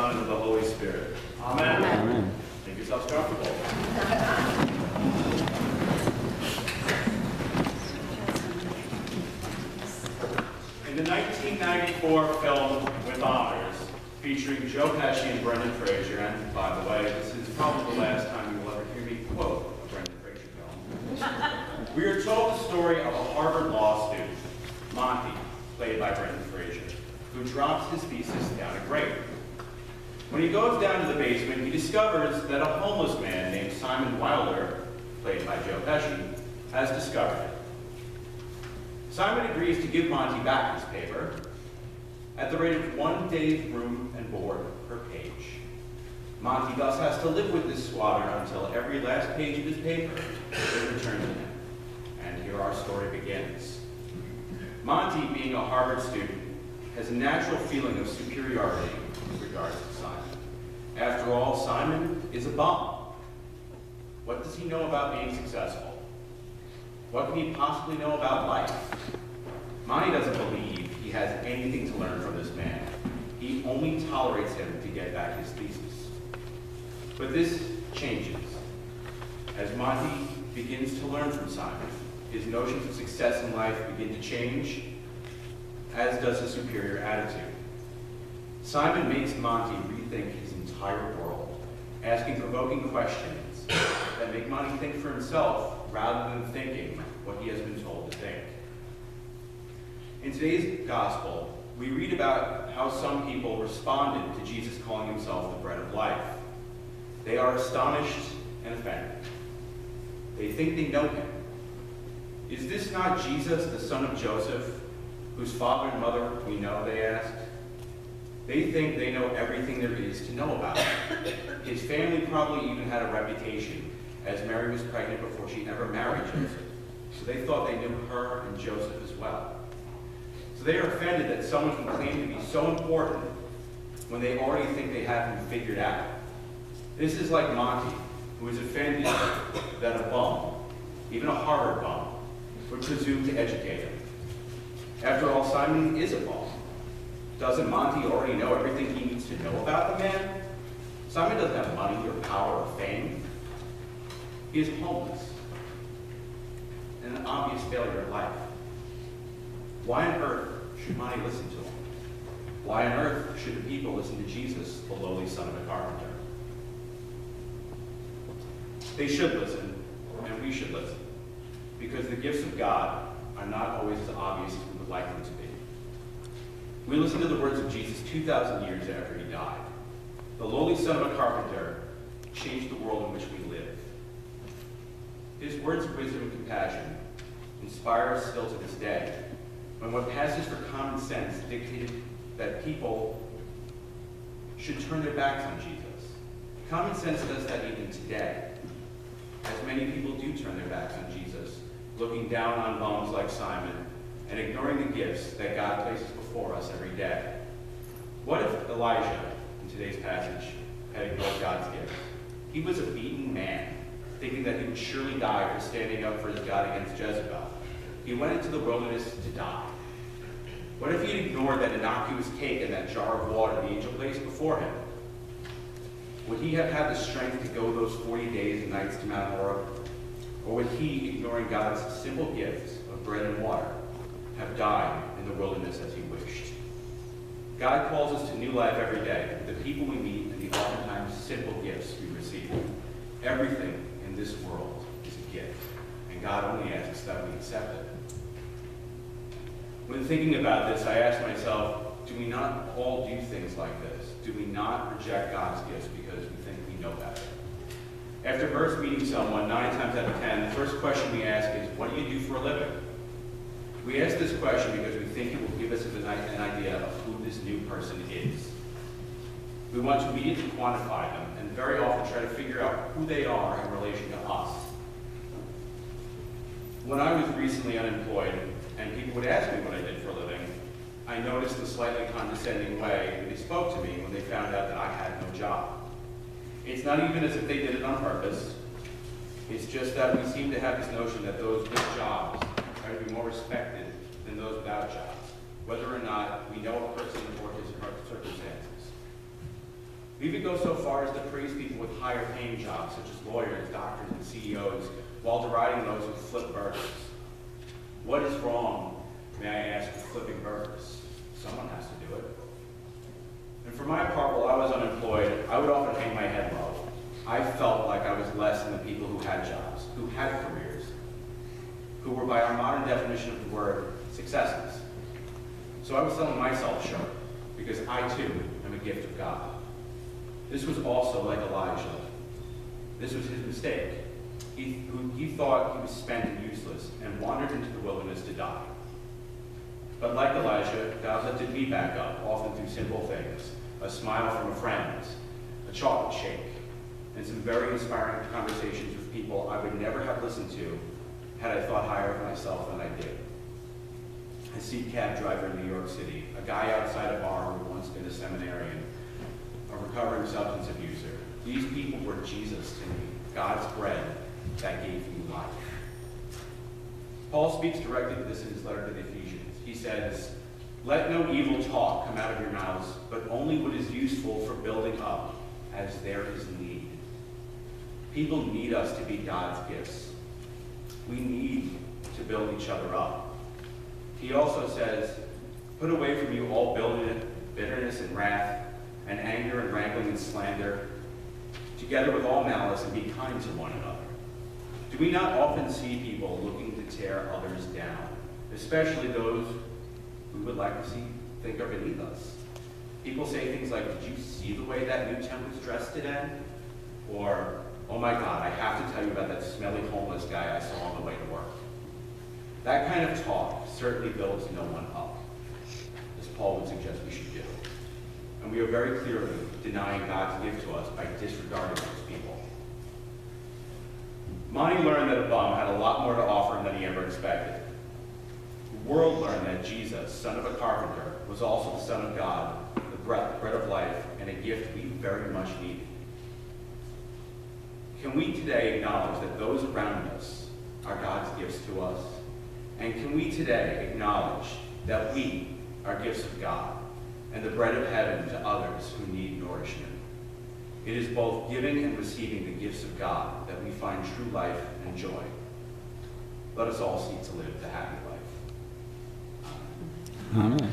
Son, and of the Holy Spirit. Amen. Amen. Make yourselves comfortable. In the 1994 film With Honors, featuring Joe Pesci and Brendan Fraser, and by the way, this is probably the last time you will ever hear me quote a Brendan Fraser film, we are told the story of a Harvard law student, Monty, played by Brendan Fraser, who drops his thesis down a grate. When he goes down to the basement, he discovers that a homeless man named Simon Wilder, played by Joe Pesci, has discovered it. Simon agrees to give Monty back his paper at the rate of $1 day's room and board per page. Monty thus has to live with this squatter until every last page of his paper is returned to him. And here our story begins. Monty, being a Harvard student, has a natural feeling of superiority with regards to Simon. After all, Simon is a bum. What does he know about being successful? What can he possibly know about life? Monty doesn't believe he has anything to learn from this man. He only tolerates him to get back his thesis. But this changes. As Monty begins to learn from Simon, his notions of success in life begin to change, as does his superior attitude. Simon makes Monty rethink his entire world, asking provoking questions that make Monty think for himself rather than thinking what he has been told to think. In today's gospel, we read about how some people responded to Jesus calling himself the bread of life. They are astonished and offended. They think they know him. Is this not Jesus, the son of Joseph, whose father and mother we know, they asked? They think they know everything there is to know about him. His family probably even had a reputation, as Mary was pregnant before she ever married Joseph. So they thought they knew her and Joseph as well. So they are offended that someone can claim to be so important when they already think they have him figured out. This is like Monty, who is offended that a bum, even a Harvard bum, would presume to educate him. After all, Simon is a bum. Doesn't Monty already know everything he needs to know about the man? Simon doesn't have money or power or fame. He is homeless and an obvious failure in life. Why on earth should Monty listen to him? Why on earth should the people listen to Jesus, the lowly son of a carpenter? They should listen, and we should listen, because the gifts of God are not always as obvious as we would like them to be. We listen to the words of Jesus 2,000 years after he died. The lowly son of a carpenter changed the world in which we live. His words of wisdom and compassion inspire us still to this day, when what passes for common sense dictated that people should turn their backs on Jesus. Common sense does that even today, as many people do turn their backs on Jesus, looking down on bums like Simon and ignoring the gifts that God places before us every day. What if Elijah, in today's passage, had ignored God's gifts? He was a beaten man, thinking that he would surely die for standing up for his God against Jezebel. He went into the wilderness to die. What if he had ignored that innocuous cake and that jar of water the angel placed before him? Would he have had the strength to go those 40 days and nights to Mount Horeb? Or would he, ignoring God's simple gifts of bread and water, have died in the wilderness as he wished? God calls us to new life every day, the people we meet and the oftentimes simple gifts we receive. Everything in this world is a gift, and God only asks that we accept it. When thinking about this, I ask myself, do we not all do things like this? Do we not reject God's gifts because we think we know better? After first meeting someone, 9 times out of 10, the first question we ask is, what do you do for a living? We ask this question because we think it will give us an idea of who this new person is. We want to immediately quantify them and very often try to figure out who they are in relation to us. When I was recently unemployed and people would ask me what I did for a living, I noticed the slightly condescending way they spoke to me when they found out that I had no job. It's not even as if they did it on purpose. It's just that we seem to have this notion that those with jobs are to be more respected than those without jobs, whether or not we know a person or his or her circumstances. We even go so far as to praise people with higher paying jobs, such as lawyers, doctors, and CEOs, while deriding those who flip burgers. What is wrong, may I ask, with flipping burgers? Someone has to do it. And for my part, while I was unemployed, I would often hang my head low. I felt like I was less than the people who had jobs, who had careers, who were, by our modern definition of the word, successes. So I was selling myself short, because I too am a gift of God. This was also like Elijah. This was his mistake. He thought he was spent and useless and wandered into the wilderness to die. But like Elijah, God lifted me back up, often through simple things: a smile from a friend, a chocolate shake, and some very inspiring conversations with people I would never have listened to had I thought higher of myself than I did. A seat cab driver in New York City, a guy outside a bar who had once been a seminarian, a recovering substance abuser. These people were Jesus to me, God's bread that gave me life. Paul speaks directly to this in his letter to the Ephesians. He says, "Let no evil talk come out of your mouths, but only what is useful for building up, as there is need." People need us to be God's gifts. We need to build each other up. He also says, "Put away from you all bitterness and wrath, and anger and wrangling and slander, together with all malice, and be kind to one another." Do we not often see people looking to tear others down, especially those we would like to see think are beneath us? People say things like, "Did you see the way that new temp was dressed today?" Or, "Oh my God, I have to tell you about that smelly homeless guy I saw on the way to work." That kind of talk certainly builds no one up, as Paul would suggest we should do. And we are very clearly denying God's gift to us by disregarding those people. Monty learned that a bum had a lot more to offer him than he ever expected. The world learned that Jesus, son of a carpenter, was also the Son of God, the bread of life, and a gift we very much needed. Can we today acknowledge that those around us are God's gifts to us? And can we today acknowledge that we are gifts of God and the bread of heaven to others who need nourishment? It is both giving and receiving the gifts of God that we find true life and joy. Let us all seek to live the happy life. Amen.